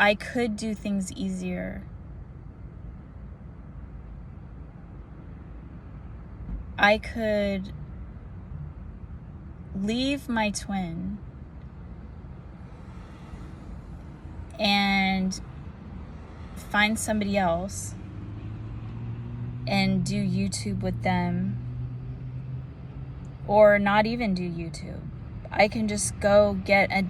I could do things easier. I could leave my twin and find somebody else and do YouTube with them, or not even do YouTube. I can just go get a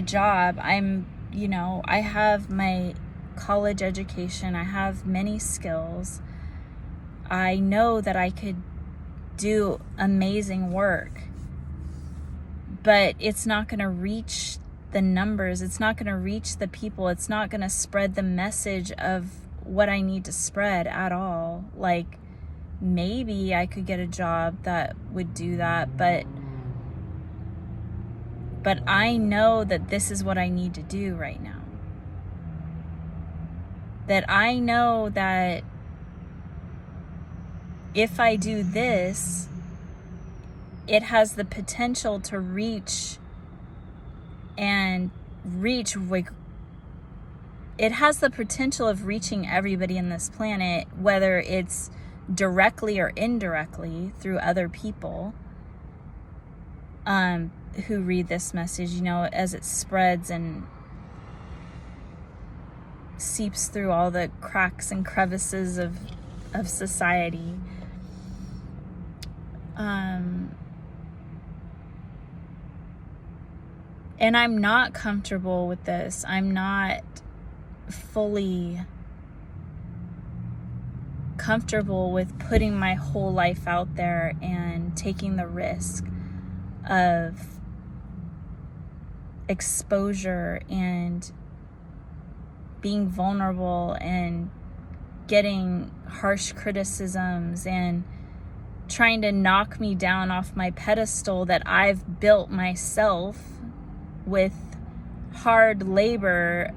job. I have my college education. I have many skills. I know that I could do amazing work, but it's not going to reach the numbers. It's not going to reach the people. It's not going to spread the message of what I need to spread at all. Like, maybe I could get a job that would do that, but I know that this is what I need to do right now. That I know that if I do this, it has the potential to reach, it has the potential of reaching everybody in this planet, whether it's directly or indirectly through other people who read this message, as it spreads and seeps through all the cracks and crevices of society. And I'm not comfortable with this. I'm not fully comfortable with putting my whole life out there and taking the risk of exposure and being vulnerable and getting harsh criticisms and trying to knock me down off my pedestal that I've built myself with hard labor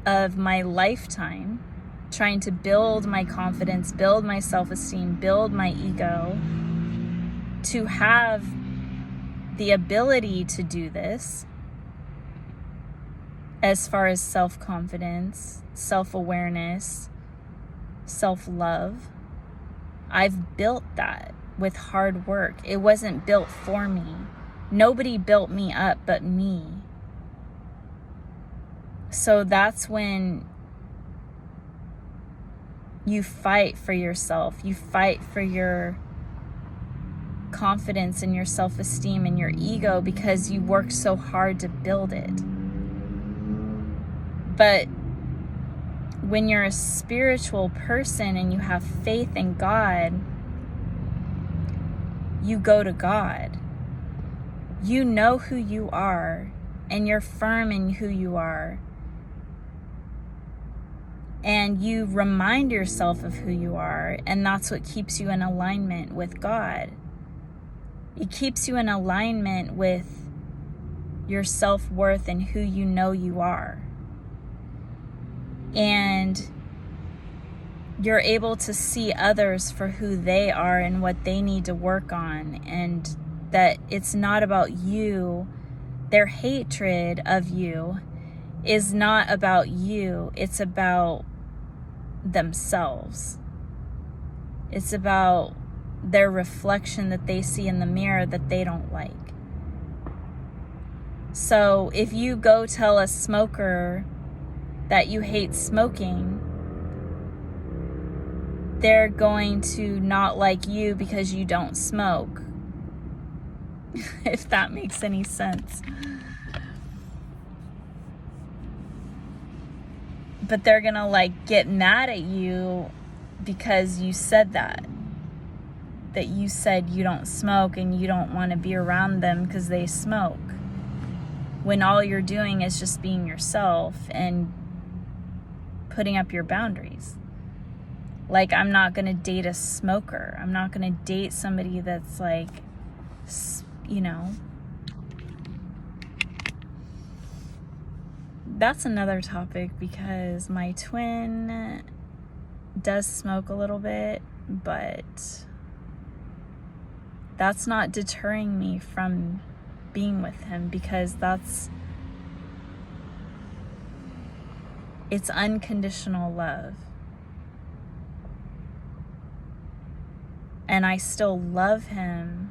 of my lifetime, trying to build my confidence, build my self-esteem, build my ego, to have the ability to do this as far as self-confidence, self-awareness, self-love. I've built that with hard work. It wasn't built for me. Nobody built me up but me. So that's when you fight for yourself. You fight for your confidence and your self-esteem and your ego because you worked so hard to build it. But when you're a spiritual person and you have faith in God, you go to God. You know who you are, and you're firm in who you are. And you remind yourself of who you are, and that's what keeps you in alignment with God. It keeps you in alignment with your self-worth and who you know you are. And you're able to see others for who they are and what they need to work on, and that it's not about you. Their hatred of you is not about you. It's about themselves. It's about their reflection that they see in the mirror that they don't like. So if you go tell a smoker that you hate smoking, they're going to not like you because you don't smoke. If that makes any sense. But they're gonna get mad at you because you said that you said you don't smoke and you don't want to be around them because they smoke, when all you're doing is just being yourself and putting up your boundaries. I'm not gonna date a smoker. I'm not gonna date somebody that's that's another topic, because my twin does smoke a little bit, but that's not deterring me from being with him, because It's unconditional love. And I still love him.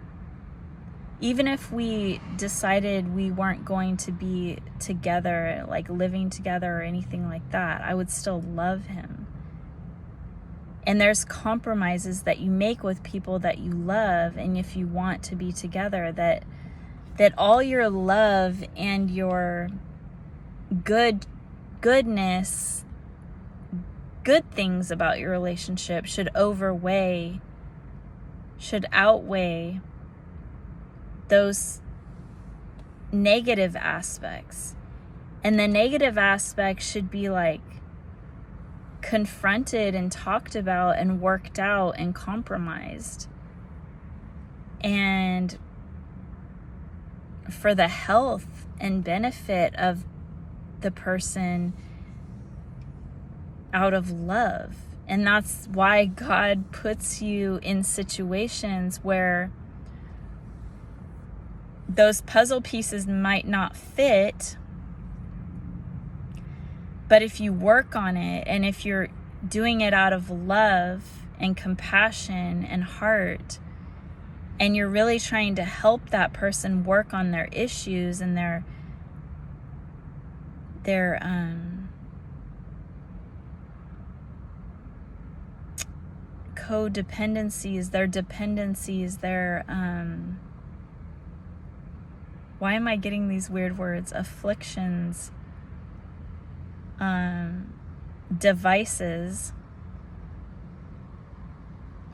Even if we decided we weren't going to be together, like living together or anything like that, I would still love him. And there's compromises that you make with people that you love, and if you want to be together, that all your love and your goodness, good things about your relationship should outweigh those negative aspects. And the negative aspects should be like confronted and talked about and worked out and compromised. And for the health and benefit of the person out of love. And that's why God puts you in situations where those puzzle pieces might not fit, but if you work on it, and if you're doing it out of love and compassion and heart, and you're really trying to help that person work on their issues and their codependencies, their dependencies, their why am I getting these weird words? Afflictions, devices,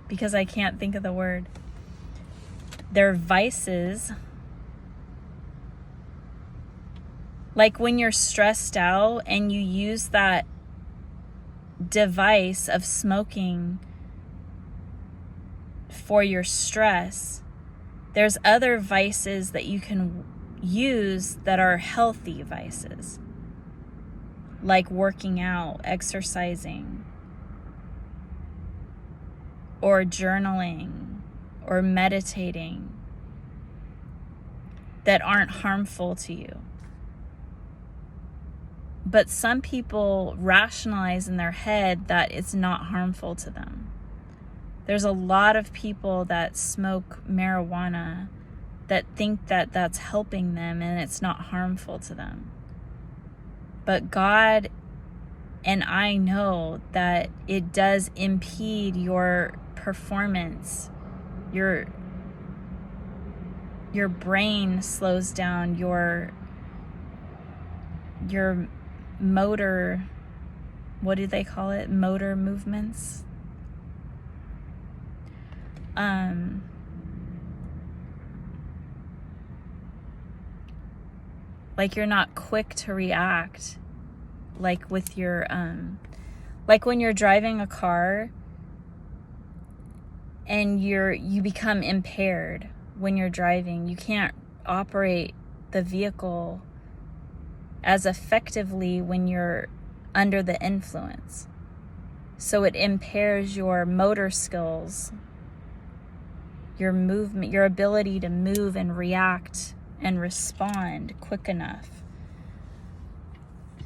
because I can't think of the word. Their vices. Like when you're stressed out and you use that device of smoking for your stress, there's other vices that you can use that are healthy vices, like working out, exercising, or journaling, or meditating, that aren't harmful to you. But some people rationalize in their head that it's not harmful to them. There's a lot of people that smoke marijuana that think that that's helping them and it's not harmful to them. But God and I know that it does impede your performance. Your brain slows down, your motor, what do they call it? Motor movements. Like you're not quick to react, like with your, like when you're driving a car and you become impaired when you're driving. You can't operate the vehicle as effectively when you're under the influence. So it impairs your motor skills, your movement, your ability to move and react and respond quick enough,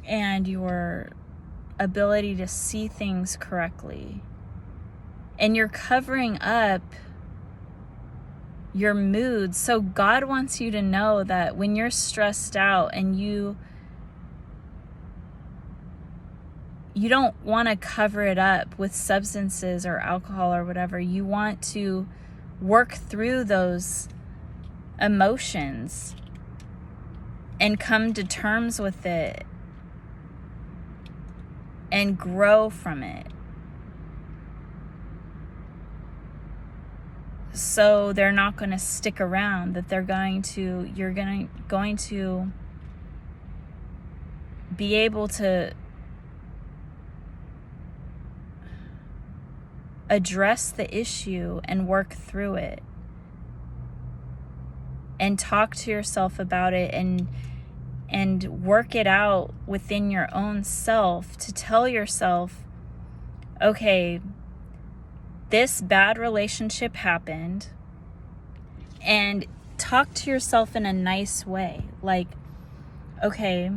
and your ability to see things correctly. And you're covering up your mood. So God wants you to know that when you're stressed out and you don't want to cover it up with substances or alcohol or whatever. You want to work through those emotions and come to terms with it and grow from it. So they're not going to stick around, that you're going to be able to address the issue and work through it and talk to yourself about it and work it out within your own self to tell yourself, okay, this bad relationship happened, and talk to yourself in a nice way. Like, okay,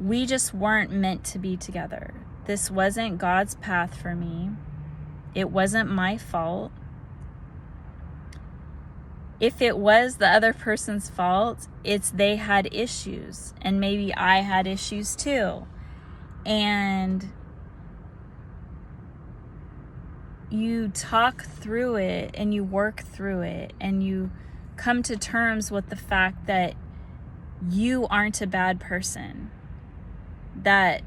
we just weren't meant to be together. This wasn't God's path for me. It wasn't my fault. If it was the other person's fault, it's they had issues, and maybe I had issues too. And you talk through it and you work through it and you come to terms with the fact that you aren't a bad person. That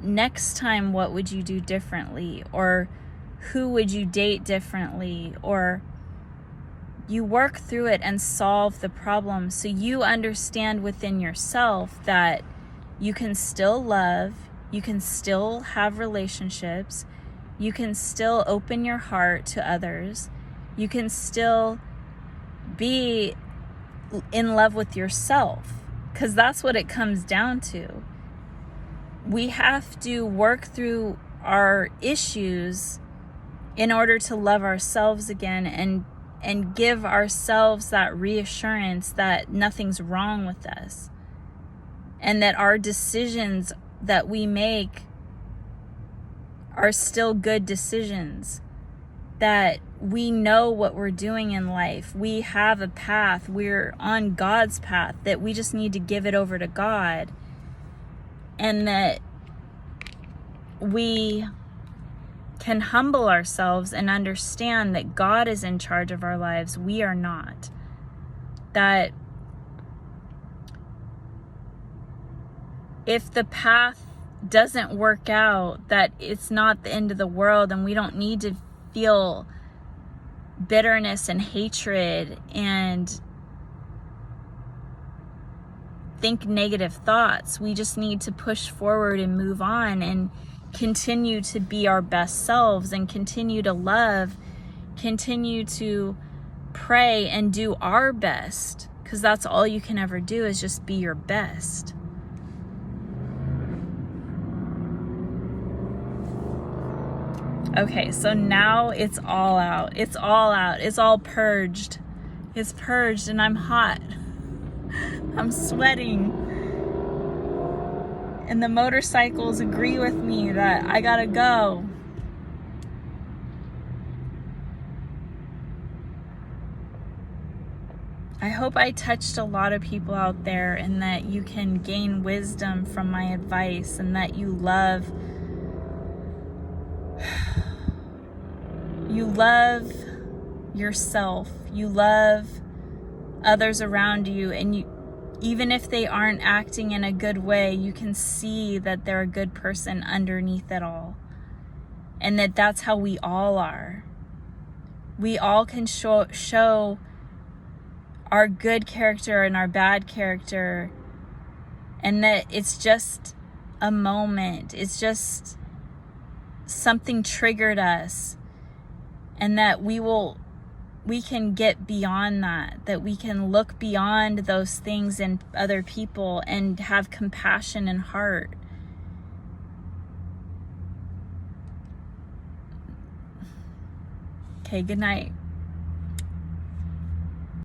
next time, what would you do differently? Or who would you date differently? Or you work through it and solve the problem, so you understand within yourself that you can still love, you can still have relationships, you can still open your heart to others, you can still be in love with yourself, because that's what it comes down to. We have to work through our issues in order to love ourselves again and give ourselves that reassurance that nothing's wrong with us, and that our decisions that we make are still good decisions, that we know what we're doing in life. We have a path. We're on God's path, that we just need to give it over to God, and that we can humble ourselves and understand that God is in charge of our lives. We are not. That if the path doesn't work out, that it's not the end of the world, and we don't need to feel bitterness and hatred and think negative thoughts. We just need to push forward and move on and continue to be our best selves and continue to love, continue to pray and do our best, because that's all you can ever do, is just be your best. Okay, so now it's all out. It's all out. It's all purged. It's purged, and I'm hot. I'm sweating. And the motorcycles agree with me that I gotta go. I hope I touched a lot of people out there, and that you can gain wisdom from my advice, and that you love yourself, you love others around you, and you, even if they aren't acting in a good way, you can see that they're a good person underneath it all, and that's how we all are. We all can show our good character and our bad character, and that it's just a moment, it's just something triggered us, and that we can get beyond that we can look beyond those things in other people and have compassion and heart. Okay, good night.